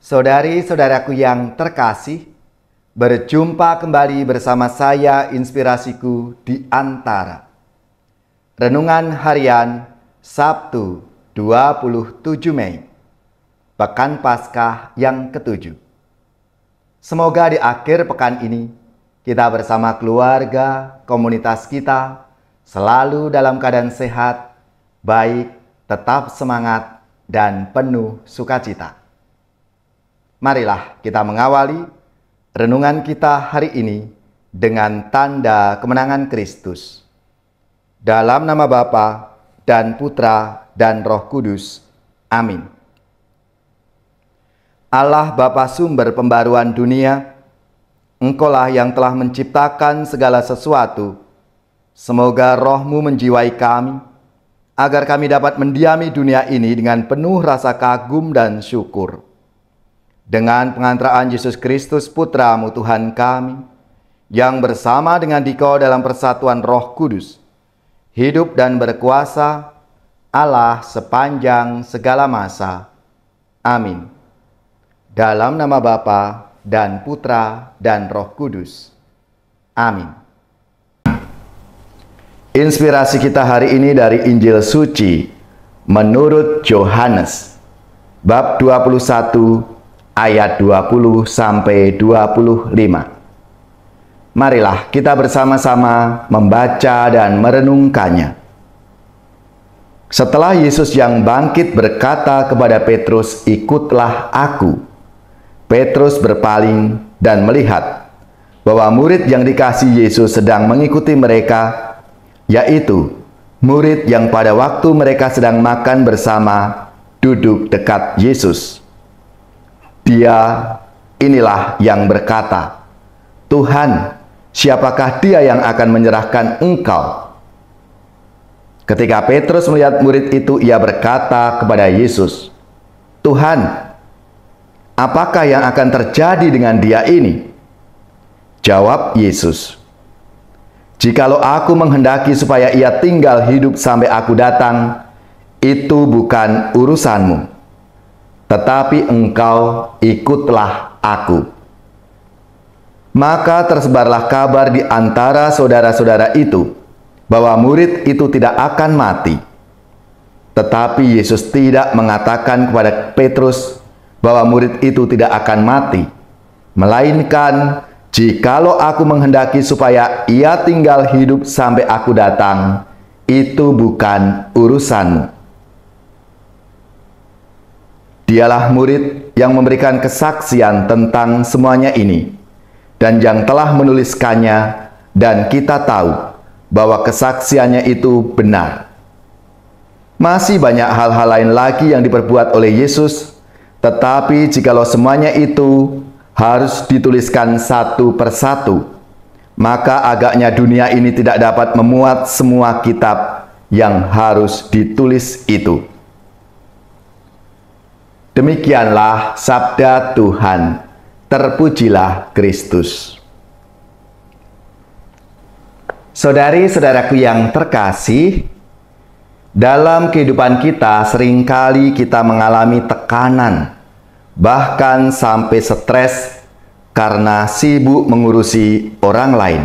Saudari-saudaraku yang terkasih, berjumpa kembali bersama saya Inspirasiku di Antara. Renungan Harian Sabtu 27 Mei, Pekan Paskah yang ke-7. Semoga di akhir pekan ini, kita bersama keluarga, komunitas kita, selalu dalam keadaan sehat, baik, tetap semangat, dan penuh sukacita. Marilah kita mengawali renungan kita hari ini dengan tanda kemenangan Kristus. Dalam nama Bapa dan Putra dan Roh Kudus. Amin. Allah Bapa sumber pembaruan dunia, Engkaulah yang telah menciptakan segala sesuatu. Semoga Roh-Mu menjiwai kami, agar kami dapat mendiami dunia ini dengan penuh rasa kagum dan syukur. Dengan pengantaraan Yesus Kristus Putra-Mu Tuhan kami, yang bersama dengan Dikau dalam persatuan Roh Kudus, hidup dan berkuasa Allah sepanjang segala masa. Amin. Dalam nama Bapa dan Putra dan Roh Kudus. Amin. Inspirasi kita hari ini dari Injil Suci menurut Yohanes, bab 21 ayat 20 sampai 25. Marilah kita bersama-sama membaca dan merenungkannya. Setelah Yesus yang bangkit berkata kepada Petrus, "Ikutlah aku." Petrus berpaling dan melihat bahwa murid yang dikasihi Yesus sedang mengikuti mereka, yaitu murid yang pada waktu mereka sedang makan bersama duduk dekat Yesus. Dia inilah yang berkata, "Tuhan, siapakah dia yang akan menyerahkan Engkau?" Ketika Petrus melihat murid itu, ia berkata kepada Yesus, "Tuhan, apakah yang akan terjadi dengan dia ini?" Jawab Yesus, "Jikalau aku menghendaki supaya ia tinggal hidup sampai aku datang, itu bukan urusanmu. Tetapi engkau ikutlah aku." Maka tersebarlah kabar di antara saudara-saudara itu bahwa murid itu tidak akan mati. Tetapi Yesus tidak mengatakan kepada Petrus bahwa murid itu tidak akan mati, melainkan, "Jikalau aku menghendaki supaya ia tinggal hidup sampai aku datang, itu bukan urusanmu." Dialah murid yang memberikan kesaksian tentang semuanya ini, dan yang telah menuliskannya, dan kita tahu bahwa kesaksiannya itu benar. Masih banyak hal-hal lain lagi yang diperbuat oleh Yesus, tetapi jikalau semuanya itu harus dituliskan satu persatu, maka agaknya dunia ini tidak dapat memuat semua kitab yang harus ditulis itu. Demikianlah sabda Tuhan. Terpujilah Kristus. Saudari-saudaraku yang terkasih, dalam kehidupan kita seringkali kita mengalami tekanan, bahkan sampai stres karena sibuk mengurusi orang lain.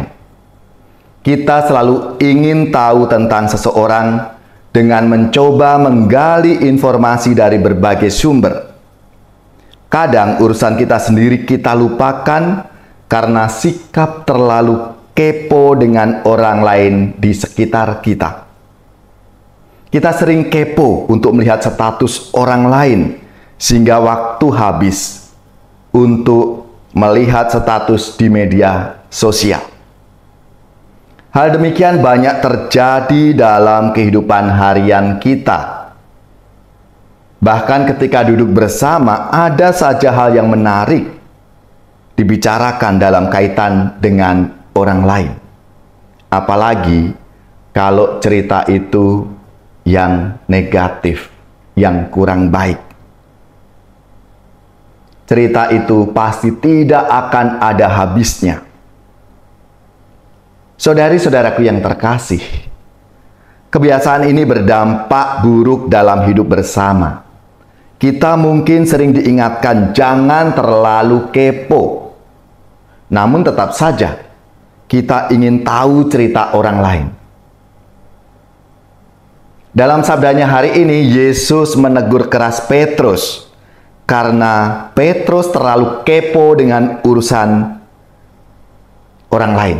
Kita selalu ingin tahu tentang seseorang dengan mencoba menggali informasi dari berbagai sumber. Kadang urusan kita sendiri kita lupakan karena sikap terlalu kepo dengan orang lain di sekitar kita. Kita sering kepo untuk melihat status orang lain, sehingga waktu habis untuk melihat status di media sosial. Hal demikian banyak terjadi dalam kehidupan harian kita. Bahkan ketika duduk bersama, ada saja hal yang menarik dibicarakan dalam kaitan dengan orang lain. Apalagi kalau cerita itu yang negatif, yang kurang baik. Cerita itu pasti tidak akan ada habisnya. Saudari-saudaraku yang terkasih, kebiasaan ini berdampak buruk dalam hidup bersama. Kita mungkin sering diingatkan jangan terlalu kepo. Namun tetap saja kita ingin tahu cerita orang lain. Dalam sabdanya hari ini, Yesus menegur keras Petrus karena Petrus terlalu kepo dengan urusan orang lain.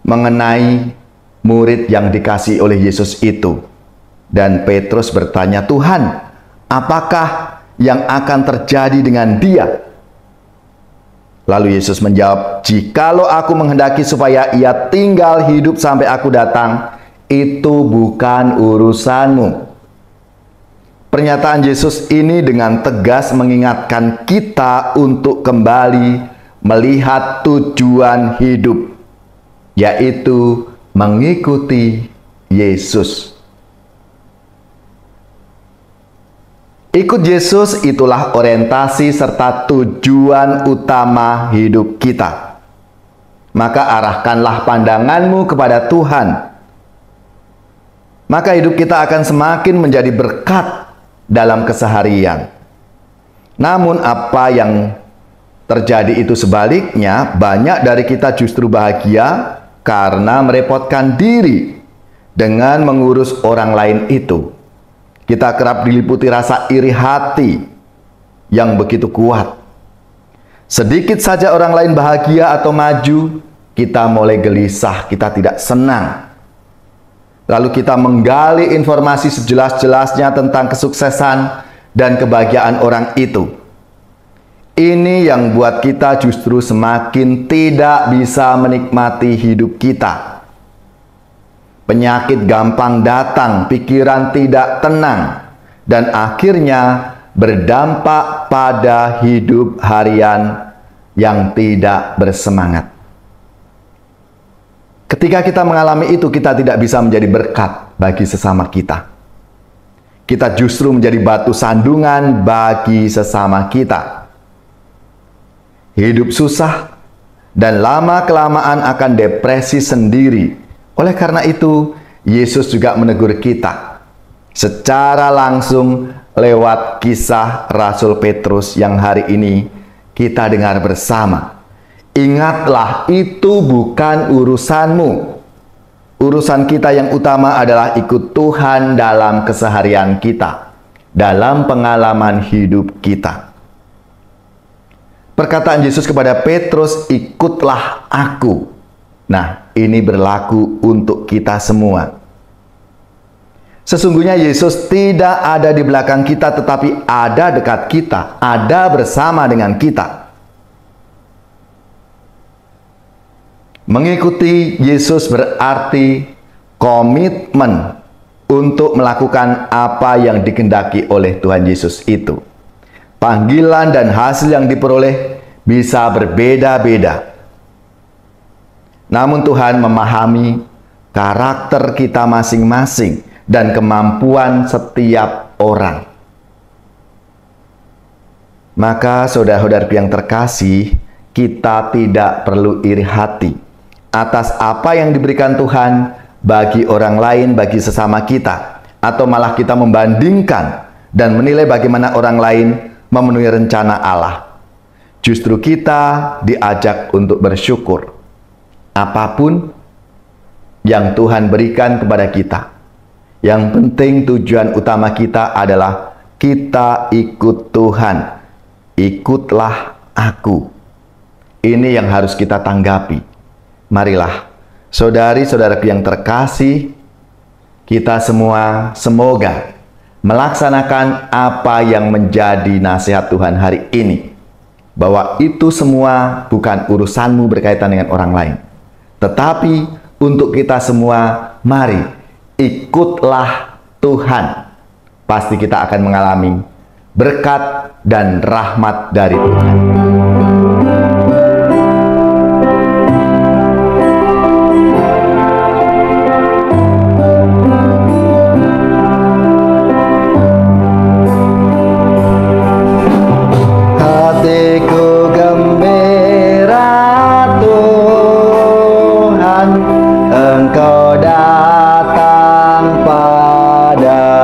Mengenai murid yang dikasihi oleh Yesus itu. Dan Petrus bertanya, "Tuhan, apakah yang akan terjadi dengan dia?" Lalu Yesus menjawab, "Jikalau aku menghendaki supaya ia tinggal hidup sampai aku datang, itu bukan urusanmu." Pernyataan Yesus ini dengan tegas mengingatkan kita untuk kembali melihat tujuan hidup, yaitu mengikuti Yesus. Ikut Yesus itulah orientasi serta tujuan utama hidup kita. Maka arahkanlah pandanganmu kepada Tuhan. Maka hidup kita akan semakin menjadi berkat dalam keseharian. Namun apa yang terjadi itu sebaliknya, banyak dari kita justru bahagia karena merepotkan diri dengan mengurus orang lain itu. Kita kerap diliputi rasa iri hati yang begitu kuat. Sedikit saja orang lain bahagia atau maju, kita mulai gelisah, kita tidak senang. Lalu kita menggali informasi sejelas-jelasnya tentang kesuksesan dan kebahagiaan orang itu. Ini yang buat kita justru semakin tidak bisa menikmati hidup kita. Penyakit gampang datang, pikiran tidak tenang, dan akhirnya berdampak pada hidup harian yang tidak bersemangat. Ketika kita mengalami itu, kita tidak bisa menjadi berkat bagi sesama kita. Kita justru menjadi batu sandungan bagi sesama kita. Hidup susah, dan lama-kelamaan akan depresi sendiri. Oleh karena itu, Yesus juga menegur kita secara langsung lewat kisah Rasul Petrus yang hari ini kita dengar bersama. Ingatlah, itu bukan urusanmu. Urusan kita yang utama adalah ikut Tuhan dalam keseharian kita, dalam pengalaman hidup kita. Perkataan Yesus kepada Petrus, "Ikutlah aku." Nah, ini berlaku untuk kita semua. Sesungguhnya Yesus tidak ada di belakang kita, tetapi ada dekat kita, ada bersama dengan kita. Mengikuti Yesus berarti komitmen untuk melakukan apa yang dikehendaki oleh Tuhan Yesus itu. Panggilan dan hasil yang diperoleh bisa berbeda-beda. Namun Tuhan memahami karakter kita masing-masing dan kemampuan setiap orang. Maka saudara-saudaraku yang terkasih, kita tidak perlu iri hati atas apa yang diberikan Tuhan bagi orang lain, bagi sesama kita, atau malah kita membandingkan dan menilai bagaimana orang lain memenuhi rencana Allah. Justru kita diajak untuk bersyukur apapun yang Tuhan berikan kepada kita. Yang penting tujuan utama kita adalah kita ikut Tuhan. Ikutlah aku. Ini yang harus kita tanggapi. Marilah, saudari-saudaraku yang terkasih, kita semua semoga melaksanakan apa yang menjadi nasihat Tuhan hari ini. Bahwa itu semua bukan urusanmu berkaitan dengan orang lain. Tetapi untuk kita semua, mari ikutlah Tuhan. Pasti kita akan mengalami berkat dan rahmat dari Tuhan. Engkau datang pada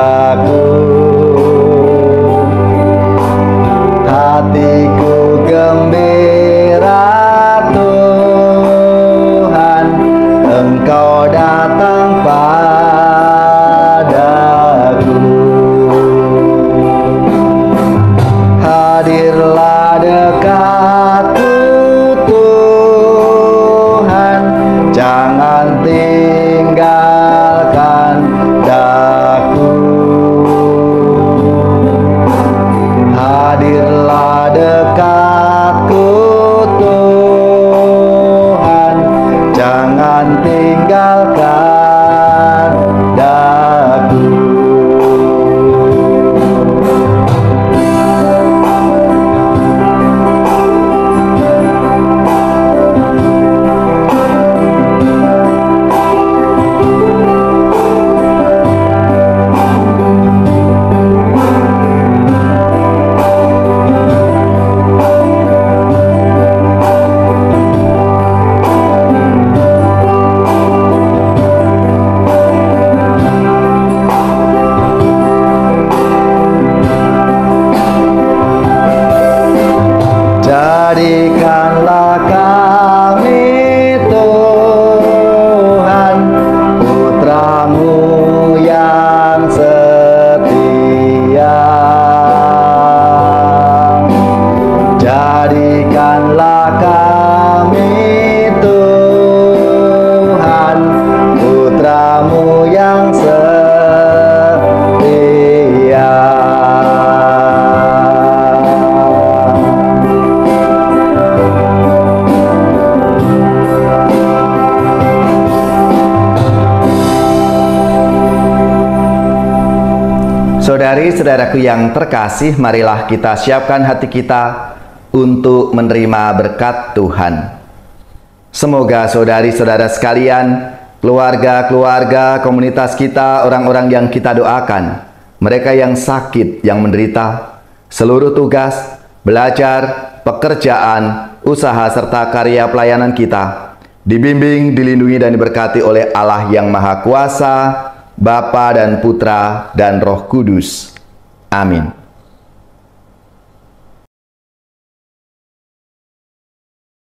Saudari-saudaraku yang terkasih, marilah kita siapkan hati kita untuk menerima berkat Tuhan. Semoga saudari-saudara sekalian, keluarga-keluarga, komunitas kita, orang-orang yang kita doakan, mereka yang sakit, yang menderita, seluruh tugas, belajar, pekerjaan, usaha, serta karya pelayanan kita, dibimbing, dilindungi, dan diberkati oleh Allah yang Maha Kuasa, Bapa dan Putra dan Roh Kudus. Amin.